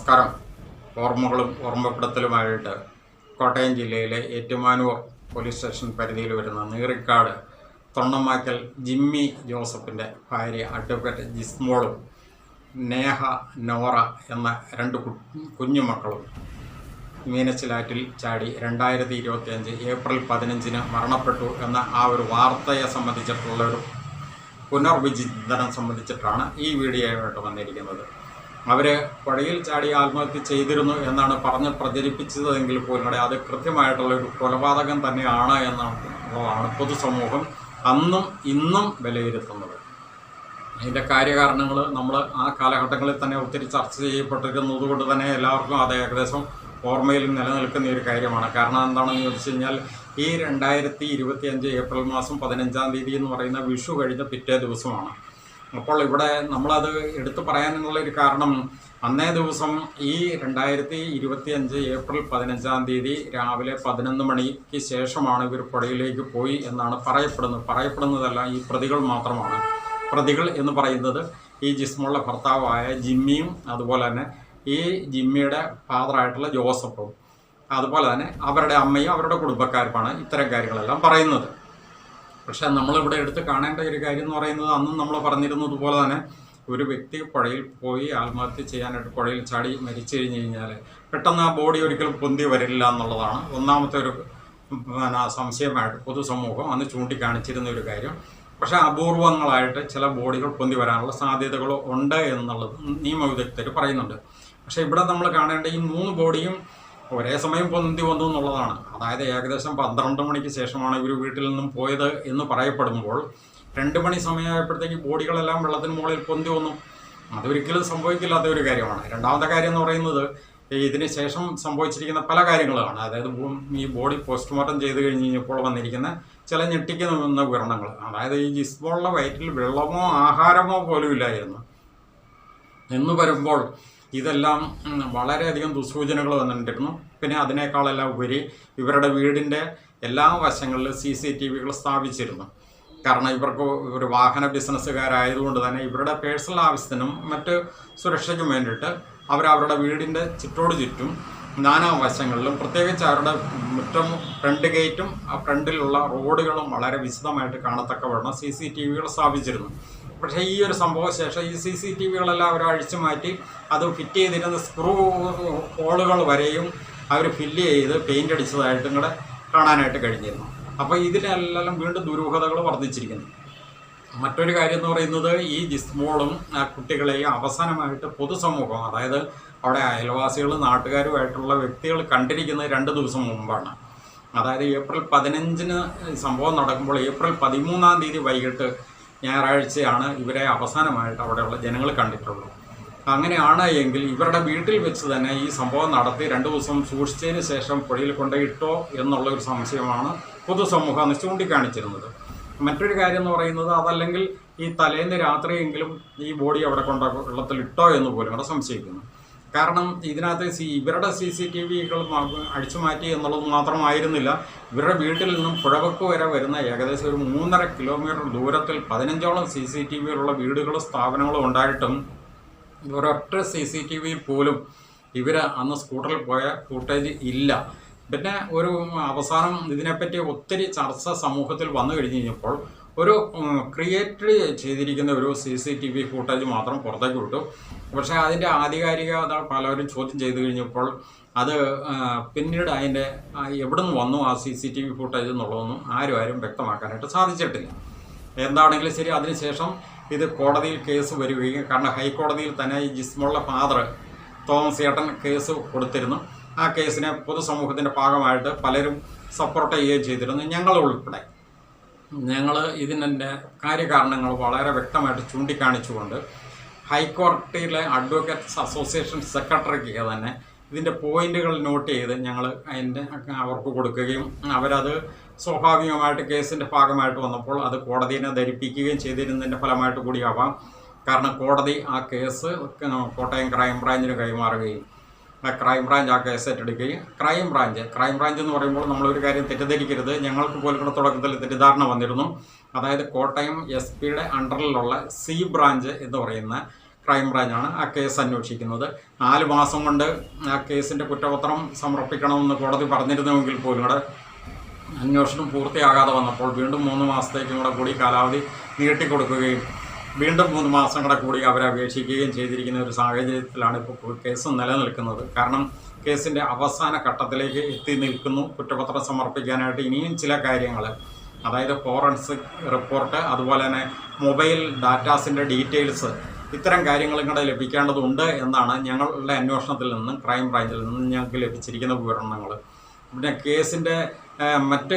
നമസ്കാരം. ഓർമ്മകളും ഓർമ്മപ്പെടുത്തലുമായിട്ട് കോട്ടയം ജില്ലയിലെ ഏറ്റുമാനൂർ പോലീസ് സ്റ്റേഷൻ പരിധിയിൽ വരുന്ന നീറിക്കാട് തൊണ്ണമാക്കൽ ജിമ്മി ജോസഫിൻ്റെ ഭാര്യ അഡ്വക്കേറ്റ് ജിസ്മോളും നേഹ നോറ എന്ന രണ്ട് കുഞ്ഞുമക്കളും മീനച്ചിലാറ്റിൽ ചാടി 2025 ഏപ്രിൽ 15 മരണപ്പെട്ടു എന്ന ആ ഒരു വാർത്തയെ സംബന്ധിച്ചിട്ടുള്ളൊരു പുനർവിചിന്തനം സംബന്ധിച്ചിട്ടാണ് ഈ വീഡിയോയായിട്ട് വന്നിരിക്കുന്നത്. അവർ പുഴയിൽ ചാടി ആത്മഹത്യ ചെയ്തിരുന്നു എന്നാണ് പറഞ്ഞ് പ്രചരിപ്പിച്ചതെങ്കിൽ പോലും അത് കൃത്യമായിട്ടുള്ളൊരു കൊലപാതകം തന്നെയാണ് എന്നുള്ളതാണ് പൊതുസമൂഹം അന്നും ഇന്നും വിലയിരുത്തുന്നത്. അതിൻ്റെ കാര്യകാരണങ്ങൾ നമ്മൾ ആ കാലഘട്ടങ്ങളിൽ തന്നെ ഒത്തിരി ചർച്ച ചെയ്യപ്പെട്ടിരുന്നത് കൊണ്ട് തന്നെ എല്ലാവർക്കും അത് ഏകദേശം ഓർമ്മയിൽ നിലനിൽക്കുന്ന ഒരു കാര്യമാണ്. കാരണം എന്താണെന്ന് ചോദിച്ചു കഴിഞ്ഞാൽ ഈ 2025 ഏപ്രിൽ മാസം 15-ാം തീയതി എന്ന് പറയുന്ന വിഷു കഴിഞ്ഞ പിറ്റേ ദിവസമാണ്. അപ്പോൾ ഇവിടെ നമ്മളത് എടുത്തു പറയാനുള്ളൊരു കാരണം അന്നേ ദിവസം ഈ 2025 ഏപ്രിൽ 15-ാം തീയതി രാവിലെ 11 മണിക്ക് ശേഷമാണ് ഇവർ പുഴയിലേക്ക് പോയി എന്നാണ് പറയപ്പെടുന്നതല്ല ഈ പ്രതികൾ മാത്രമാണ്. പ്രതികൾ എന്ന് പറയുന്നത് ഈ ജിസ്മോളുടെ ഭർത്താവായ ജിമ്മിയും അതുപോലെ തന്നെ ഈ ജിമ്മിയുടെ ഫാദറായിട്ടുള്ള ജോസഫും അതുപോലെ തന്നെ അവരുടെ അമ്മയും അവരുടെ കുടുംബക്കാരുമാണ് ഇത്തരം കാര്യങ്ങളെല്ലാം പറയുന്നത്. പക്ഷേ നമ്മളിവിടെ എടുത്ത് കാണേണ്ട ഒരു കാര്യം എന്ന് പറയുന്നത് അന്നും നമ്മൾ പറഞ്ഞിരുന്നത് പോലെ തന്നെ ഒരു വ്യക്തി പുഴയിൽ പോയി ആത്മഹത്യ ചെയ്യാനായിട്ട് പുഴയിൽ ചാടി മരിച്ചു കഴിഞ്ഞ് കഴിഞ്ഞാൽ പെട്ടെന്ന് ആ ബോഡി ഒരിക്കലും പൊന്തി വരില്ല എന്നുള്ളതാണ് ഒന്നാമത്തെ ഒരു സംശയമായിട്ട് പൊതുസമൂഹം അന്ന് ചൂണ്ടിക്കാണിച്ചിരുന്ന ഒരു കാര്യം. പക്ഷേ അപൂർവങ്ങളായിട്ട് ചില ബോഡികൾ പൊന്തി വരാനുള്ള സാധ്യതകൾ ഉണ്ട് എന്നുള്ളത് നിയമവിദഗ്ധർ പറയുന്നുണ്ട്. പക്ഷേ ഇവിടെ നമ്മൾ കാണേണ്ട ഈ 3 ബോഡിയും ഒരേ സമയം പൊന്തി വന്നു എന്നുള്ളതാണ്. അതായത് ഏകദേശം 12 മണിക്ക് ശേഷമാണ് ഇവർ വീട്ടിൽ നിന്നും പോയത് എന്ന് പറയപ്പെടുമ്പോൾ 2 മണി സമയമായപ്പോഴത്തേക്ക് ബോഡികളെല്ലാം വെള്ളത്തിന് മുകളിൽ പൊന്തി വന്നു. അതൊരിക്കലും സംഭവിക്കില്ലാത്ത ഒരു കാര്യമാണ്. രണ്ടാമത്തെ കാര്യം എന്ന് പറയുന്നത് ഇതിന് ശേഷം സംഭവിച്ചിരിക്കുന്ന പല കാര്യങ്ങളാണ്. അതായത് ഈ ബോഡി പോസ്റ്റ്മോർട്ടം ചെയ്ത് കഴിഞ്ഞപ്പോൾ വന്നിരിക്കുന്ന ചില ഞെട്ടിക്കുന്ന വിവരണങ്ങൾ. അതായത് ഈ ജിസ്മോളുടെ വയറ്റിൽ വെള്ളമോ ആഹാരമോ പോലും ഇല്ലായിരുന്നു എന്ന് വരുമ്പോൾ ഇതെല്ലാം വളരെയധികം ദുസ്സൂചനകൾ വന്നിട്ടിരുന്നു. പിന്നെ അതിനേക്കാളെല്ലാം ഉപരി ഇവരുടെ വീടിൻ്റെ എല്ലാ വശങ്ങളിലും CCTVകൾ സ്ഥാപിച്ചിരുന്നു. കാരണം ഇവർക്ക് ഒരു വാഹന ബിസിനസ്സുകാരായതുകൊണ്ട് തന്നെ ഇവരുടെ പേഴ്സണൽ ആവശ്യത്തിനും മറ്റ് സുരക്ഷയ്ക്കും വേണ്ടിയിട്ട് അവരവരുടെ വീടിൻ്റെ ചുറ്റും നാനാവശങ്ങളിലും പ്രത്യേകിച്ച് അവരുടെ മുറ്റം ഫ്രണ്ട് ഗേറ്റും ആ ഫ്രണ്ടിലുള്ള റോഡുകളും വളരെ വിശദമായിട്ട് കാണത്തക്കവണ്ണം CCTVകൾ സ്ഥാപിച്ചിരുന്നു. പക്ഷേ ഈ ഒരു സംഭവശേഷം ഈ CCTVകളെല്ലാം അവർ അഴിച്ചു മാറ്റി അത് ഫിറ്റ് ചെയ്തിരുന്ന സ്ക്രൂ ഹോളുകൾ വരെയും അവർ ഫില്ല് ചെയ്ത് പെയിൻ്റ് അടിച്ചതായിട്ടും കൂടെ കാണാനായിട്ട് കഴിഞ്ഞിരുന്നു. അപ്പോൾ ഇതിലെല്ലാം വീണ്ടും ദുരൂഹതകൾ വർദ്ധിച്ചിരിക്കുന്നു. മറ്റൊരു കാര്യം എന്ന് പറയുന്നത് ഈ ജിസ്മോളും ആ കുട്ടികളെയും അവസാനമായിട്ട് പൊതുസമൂഹം, അതായത് അവിടെ അയൽവാസികളും നാട്ടുകാരുമായിട്ടുള്ള വ്യക്തികൾ കണ്ടിരിക്കുന്നത് 2 ദിവസം മുമ്പാണ്. അതായത് ഏപ്രിൽ 15 സംഭവം നടക്കുമ്പോൾ ഏപ്രിൽ 13-ാം തീയതി വൈകിട്ട് ഞായറാഴ്ചയാണ് ഇവരെ അവസാനമായിട്ട് അവിടെയുള്ള ജനങ്ങൾ കണ്ടിട്ടുള്ളത്. അങ്ങനെയാണ് എങ്കിൽ ഇവരുടെ വീട്ടിൽ വെച്ച് തന്നെ ഈ സംഭവം നടത്തി 2 ദിവസം സൂക്ഷിച്ചതിന് ശേഷം പുഴയിൽ കൊണ്ടുപോയിട്ടോ എന്നുള്ളൊരു സംശയമാണ് പൊതുസമൂഹം അന്ന് ചൂണ്ടിക്കാണിച്ചിരുന്നത്. മറ്റൊരു കാര്യം എന്ന് പറയുന്നത് അതല്ലെങ്കിൽ ഈ തലേന്ന് രാത്രിയെങ്കിലും ഈ ബോഡി അവിടെ വെള്ളത്തിലിട്ടോ എന്ന് പോലും അവിടെ സംശയിക്കുന്നു. കാരണം ഇതിനകത്ത് ഇവരുടെ CCTVകൾ അടിച്ചു മാറ്റി എന്നുള്ളത് മാത്രമായിരുന്നില്ല, ഇവരുടെ വീട്ടിൽ നിന്നും പുഴവക്ക് വരെ വരുന്ന ഏകദേശം ഒരു 3.5 കിലോമീറ്റർ ദൂരത്തിൽ 15ഓളം CCTVകളുള്ള വീടുകളും സ്ഥാപനങ്ങളും ഉണ്ടായിട്ടും ഒരൊറ്റ CCTVയിൽ പോലും ഇവർ അന്ന് സ്കൂട്ടറിൽ പോയ ഫുട്ടേജ് ഇല്ല. പിന്നെ ഒരു അവസാനം ഇതിനെപ്പറ്റി ഒത്തിരി ചർച്ച സമൂഹത്തിൽ വന്നു കഴിഞ്ഞപ്പോൾ ഒരു ക്രിയേറ്റ് ചെയ്തിരിക്കുന്ന ഒരു CCTV ഫുട്ടേജ് മാത്രം പുറത്തേക്ക് വിട്ടു. പക്ഷേ അതിൻ്റെ ആധികാരികത പലരും ചോദ്യം ചെയ്തു കഴിഞ്ഞപ്പോൾ അത് പിന്നീട് അതിൻ്റെ എവിടെ നിന്ന് വന്നു ആ CCTV ഫുട്ടേജ് എന്നുള്ളതൊന്നും ആരും വ്യക്തമാക്കാനായിട്ട് സാധിച്ചിട്ടില്ല. എന്താണെങ്കിലും ശരി, അതിനുശേഷം ഇത് കോടതിയിൽ കേസ് വരികയും, കാരണം ഹൈക്കോടതിയിൽ തന്നെ ഈ ജിസ്മോളുടെ ഫാദർ തോമസ് ചേട്ടൻ കേസ് കൊടുത്തിരുന്നു. ആ കേസിനെ പൊതുസമൂഹത്തിൻ്റെ ഭാഗമായിട്ട് പലരും സപ്പോർട്ട് ചെയ്യുകയും ചെയ്തിരുന്നു, ഞങ്ങൾ ഉൾപ്പെടെ. ഞങ്ങൾ ഇതിൻ്റെ കാര്യകാരണങ്ങൾ വളരെ വ്യക്തമായിട്ട് ചൂണ്ടിക്കാണിച്ചുകൊണ്ട് ഹൈക്കോടതിയിലെ അഡ്വക്കേറ്റ്സ് അസോസിയേഷൻ സെക്രട്ടറിക്ക് തന്നെ ഇതിൻ്റെ പോയിന്റുകൾ നോട്ട് ചെയ്ത് ഞങ്ങൾ അവർക്ക് കൊടുക്കുകയും അവരത് സ്വാഭാവികമായിട്ട് കേസിൻ്റെ ഭാഗമായിട്ട് വന്നപ്പോൾ അത് കോടതിയെ ധരിപ്പിക്കുകയും ചെയ്തിരുന്നതിൻ്റെ ഫലമായിട്ട് കൂടിയാവാം. കാരണം കോടതി ആ കേസ് കോട്ടയം ക്രൈംബ്രാഞ്ചിന് കൈമാറുകയും ക്രൈംബ്രാഞ്ച് ആ കേസ് ഏറ്റെടുക്കുകയും ക്രൈംബ്രാഞ്ച് എന്ന് പറയുമ്പോൾ നമ്മളൊരു കാര്യം തെറ്റിദ്ധരിക്കരുത്. ഞങ്ങൾക്ക് പോലും കൂടെ തുടക്കത്തിൽ തെറ്റിദ്ധാരണ വന്നിരുന്നു. അതായത് കോട്ടയം SP യുടെ അണ്ടറിലുള്ള C ബ്രാഞ്ച് എന്ന് പറയുന്ന ക്രൈംബ്രാഞ്ചാണ് ആ കേസ് അന്വേഷിക്കുന്നത്. 4 മാസം കൊണ്ട് ആ കേസിൻ്റെ കുറ്റപത്രം സമർപ്പിക്കണമെന്ന് കോടതി പറഞ്ഞിരുന്നുവെങ്കിൽ പോലും കൂടെ അന്വേഷണം പൂർത്തിയാകാതെ വന്നപ്പോൾ വീണ്ടും 3 മാസത്തേക്കും കൂടി കാലാവധി നീട്ടിക്കൊടുക്കുകയും വീണ്ടും 3 മാസം കൂടി അവരെ അപേക്ഷിക്കുകയും ചെയ്തിരിക്കുന്ന ഒരു സാഹചര്യത്തിലാണ് ഇപ്പോൾ കേസ് നിലനിൽക്കുന്നത്. കാരണം കേസിൻ്റെ അവസാന ഘട്ടത്തിലേക്ക് എത്തി നിൽക്കുന്നു. കുറ്റപത്രം സമർപ്പിക്കാനായിട്ട് ഇനിയും ചില കാര്യങ്ങൾ, അതായത് ഫോറൻസിക് റിപ്പോർട്ട്, അതുപോലെ തന്നെ മൊബൈൽ ഡാറ്റാസിൻ്റെ ഡീറ്റെയിൽസ്, ഇത്തരം കാര്യങ്ങളും കൂടെ ലഭിക്കേണ്ടതുണ്ട് എന്നാണ് ഞങ്ങളുടെ അന്വേഷണത്തിൽ നിന്നും ക്രൈംബ്രാഞ്ചിൽ നിന്നും ഞങ്ങൾക്ക് ലഭിച്ചിരിക്കുന്ന വിവരണങ്ങൾ. പിന്നെ കേസിൻ്റെ മറ്റ്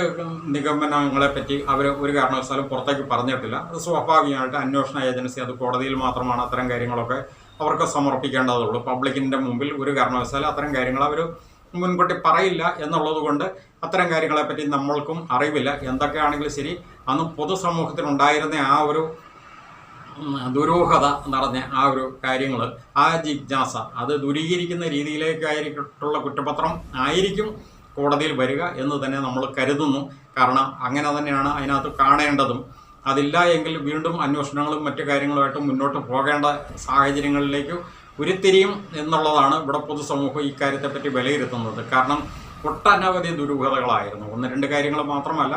നിഗമനങ്ങളെപ്പറ്റി അവർ ഒരു കാരണവശാലും പുറത്തേക്ക് പറഞ്ഞിട്ടില്ല. അത് സ്വാഭാവികമായിട്ട് അന്വേഷണ ഏജൻസി, അത് കോടതിയിൽ മാത്രമാണ് അത്തരം കാര്യങ്ങളൊക്കെ അവർക്ക് സമർപ്പിക്കേണ്ടതുള്ളൂ. പബ്ലിക്കിൻ്റെ മുമ്പിൽ ഒരു കാരണവശാലും അത്തരം കാര്യങ്ങൾ അവർ മുൻകൂട്ടി പറയില്ല എന്നുള്ളത് കൊണ്ട് അത്തരം കാര്യങ്ങളെപ്പറ്റി നമ്മൾക്കും അറിവില്ല. എന്തൊക്കെയാണെങ്കിലും ശരി, അന്ന് പൊതുസമൂഹത്തിനുണ്ടായിരുന്ന ആ ഒരു ദുരൂഹത നിറഞ്ഞ ആ ഒരു കാര്യങ്ങൾ, ആ ജിജ്ഞാസ, അത് ദൂരീകരിക്കുന്ന രീതിയിലേക്കായിട്ടുള്ള കുറ്റപത്രം ആയിരിക്കും കോടതിയിൽ വരിക എന്ന് തന്നെ നമ്മൾ കരുതുന്നു. കാരണം അങ്ങനെ തന്നെയാണ് അതിനകത്ത് കാണേണ്ടതും. അതില്ല എങ്കിൽ വീണ്ടും അന്വേഷണങ്ങളും മറ്റു കാര്യങ്ങളുമായിട്ട് മുന്നോട്ട് പോകേണ്ട സാഹചര്യങ്ങളിലേക്ക് ഉരുത്തിരിയും എന്നുള്ളതാണ് ഇവിടെ പൊതുസമൂഹം ഇക്കാര്യത്തെപ്പറ്റി വിലയിരുത്തുന്നത്. കാരണം ഒട്ടനവധി ദുരൂഹതകളായിരുന്നു. 1-2 കാര്യങ്ങൾ മാത്രമല്ല,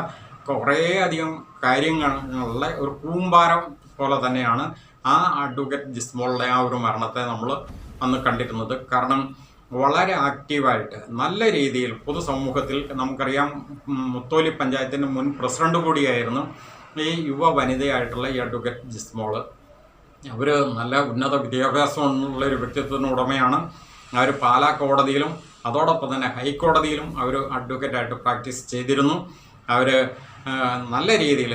കുറേയധികം കാര്യങ്ങളുടെ ഒരു കൂമ്പാരം പോലെ തന്നെയാണ് ആ അഡ്വക്കേറ്റ് ജിസ്മോളുടെ ആ ഒരു മരണത്തെ നമ്മൾ അന്ന് കണ്ടിരുന്നത്. കാരണം വളരെ ആക്റ്റീവായിട്ട് നല്ല രീതിയിൽ പൊതുസമൂഹത്തിൽ, നമുക്കറിയാം മുത്തോലി പഞ്ചായത്തിൻ്റെ മുൻ പ്രസിഡന്റ് കൂടിയായിരുന്നു ഈ യുവ വനിതയായിട്ടുള്ള ഈ അഡ്വക്കേറ്റ് ജിസ്മോള്. അവർ നല്ല ഉന്നത വിദ്യാഭ്യാസമുള്ളൊരു വ്യക്തിത്വത്തിന് ഉടമയാണ്. അവർ പാലാ കോടതിയിലും അതോടൊപ്പം തന്നെ ഹൈക്കോടതിയിലും അവർ അഡ്വക്കേറ്റായിട്ട് പ്രാക്ടീസ് ചെയ്തിരുന്നു. അവർ നല്ല രീതിയിൽ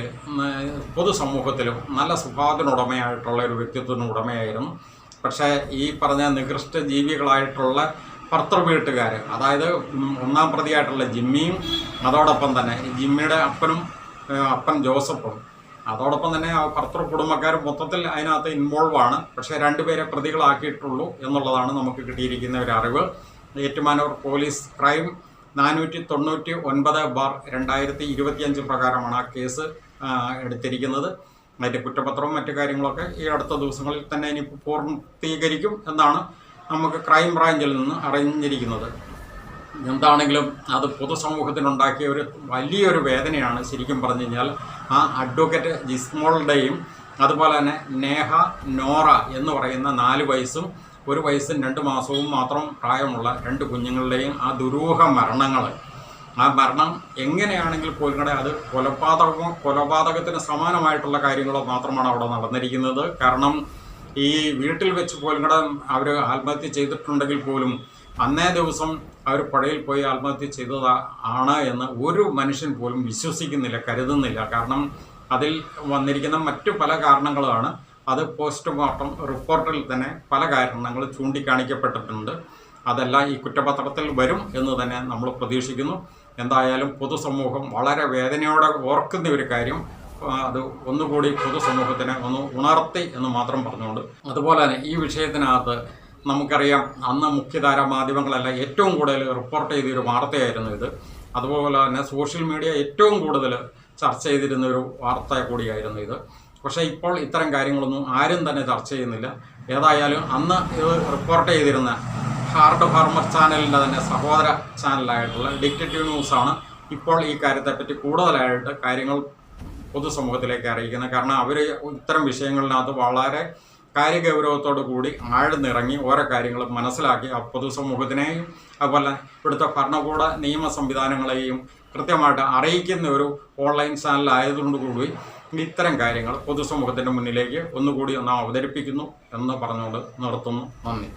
പൊതുസമൂഹത്തിലും നല്ല സ്വഭാവത്തിനുടമയായിട്ടുള്ള ഒരു വ്യക്തിത്വത്തിന് ഉടമയായിരുന്നു. പക്ഷേ ഈ പറഞ്ഞ നികൃഷ്ട ജീവികളായിട്ടുള്ള ഭർത്തൃവീട്ടുകാർ, അതായത് 1-ാം പ്രതിയായിട്ടുള്ള ജിമ്മിയും അതോടൊപ്പം തന്നെ ജിമ്മിയുടെ അപ്പൻ ജോസഫും, അതോടൊപ്പം തന്നെ ആ ഭർത്തൃ കുടുംബക്കാരും മൊത്തത്തിൽ അതിനകത്ത് ഇൻവോൾവാണ്. പക്ഷേ 2 പേരെ പ്രതികളാക്കിയിട്ടുള്ളൂ എന്നുള്ളതാണ് നമുക്ക് കിട്ടിയിരിക്കുന്ന ഒരു അറിവ്. ഏറ്റുമാനൂർ പോലീസ് ക്രൈം 499/2025 പ്രകാരമാണ് ആ കേസ് എടുത്തിരിക്കുന്നത്. അതിൻ്റെ കുറ്റപത്രവും മറ്റു കാര്യങ്ങളൊക്കെ ഈ അടുത്ത ദിവസങ്ങളിൽ തന്നെ ഇനി പൂർത്തീകരിക്കും എന്നാണ് നമുക്ക് ക്രൈംബ്രാഞ്ചിൽ നിന്ന് അറിഞ്ഞിരിക്കുന്നത്. എന്താണെങ്കിലും അത് പൊതുസമൂഹത്തിനുണ്ടാക്കിയ ഒരു വലിയൊരു വേദനയാണ്. ശരിക്കും പറഞ്ഞു കഴിഞ്ഞാൽ ആ അഡ്വക്കേറ്റ് ജിസ്മോളുടെയും അതുപോലെ തന്നെ നോറ എന്ന് പറയുന്ന 4 വയസ്സും 1 വയസ്സും 2 മാസവും മാത്രം പ്രായമുള്ള 2 കുഞ്ഞുങ്ങളുടെയും ആ ദുരൂഹ മരണങ്ങൾ, ആ മരണം എങ്ങനെയാണെങ്കിൽ പോലും കൂടെ അത് കൊലപാതകത്തിന് സമാനമായിട്ടുള്ള കാര്യങ്ങളോ മാത്രമാണ് അവിടെ നടന്നിരിക്കുന്നത്. കാരണം ഈ വീട്ടിൽ വെച്ച് പോലും കൂടെ അവർ ആത്മഹത്യ ചെയ്തിട്ടുണ്ടെങ്കിൽ പോലും അന്നേ ദിവസം അവർ പുഴയിൽ പോയി ആത്മഹത്യ ചെയ്തതാണ് എന്ന് ഒരു മനുഷ്യൻ പോലും വിശ്വസിക്കുന്നില്ല, കരുതുന്നില്ല. കാരണം അതിൽ വന്നിരിക്കുന്ന മറ്റു പല കാരണങ്ങളാണ്. അത് പോസ്റ്റ്മോർട്ടം റിപ്പോർട്ടിൽ തന്നെ പല കാരണങ്ങൾ ചൂണ്ടിക്കാണിക്കപ്പെട്ടിട്ടുണ്ട്. അതെല്ലാം ഈ കുറ്റപത്രത്തിൽ വരും എന്ന് തന്നെ നമ്മൾ പ്രതീക്ഷിക്കുന്നു. എന്തായാലും പൊതുസമൂഹം വളരെ വേദനയോടെ ഓർക്കുന്ന ഒരു കാര്യം, അത് ഒന്നുകൂടി പൊതുസമൂഹത്തിനെ ഒന്ന് ഉണർത്തി എന്ന് മാത്രം പറഞ്ഞുകൊണ്ട്, അതുപോലെ തന്നെ ഈ വിഷയത്തിനകത്ത് നമുക്കറിയാം അന്ന് മുഖ്യധാര മാധ്യമങ്ങളെല്ലാം ഏറ്റവും കൂടുതൽ റിപ്പോർട്ട് ചെയ്തൊരു വാർത്തയായിരുന്നു ഇത്. അതുപോലെ തന്നെ സോഷ്യൽ മീഡിയ ഏറ്റവും കൂടുതൽ ചർച്ച ചെയ്തിരുന്ന ഒരു വാർത്ത കൂടിയായിരുന്നു ഇത്. പക്ഷേ ഇപ്പോൾ ഇത്തരം കാര്യങ്ങളൊന്നും ആരും തന്നെ ചർച്ച ചെയ്യുന്നില്ല. ഏതായാലും അന്ന് ഇത് റിപ്പോർട്ട് ചെയ്തിരുന്ന ഹാർഡ് ഫാർമർ ചാനലിൻ്റെ തന്നെ സഹോദര ചാനലായിട്ടുള്ള ഡിറ്റക്റ്റീവ് ന്യൂസാണ് ഇപ്പോൾ ഈ കാര്യത്തെപ്പറ്റി കൂടുതലായിട്ട് കാര്യങ്ങൾ പൊതുസമൂഹത്തിലേക്ക് അറിയിക്കുന്നത്. കാരണം അവർ ഇത്തരം വിഷയങ്ങളിനകത്ത് വളരെ കാര്യഗൗരവത്തോടു കൂടി ആഴ്ന്നിറങ്ങി ഓരോ കാര്യങ്ങളും മനസ്സിലാക്കി ആ പൊതുസമൂഹത്തിനെയും അതുപോലെ ഇവിടുത്തെ ഭരണകൂട നിയമ സംവിധാനങ്ങളെയും കൃത്യമായിട്ട് അറിയിക്കുന്ന ഒരു ഓൺലൈൻ ചാനലായതുകൊണ്ട് കൂടി ഇത്തരം കാര്യങ്ങൾ പൊതുസമൂഹത്തിൻ്റെ മുന്നിലേക്ക് ഒന്നുകൂടി അവതരിപ്പിക്കുന്നു എന്ന് പറഞ്ഞുകൊണ്ട് നിർത്തുന്നു. നന്ദി.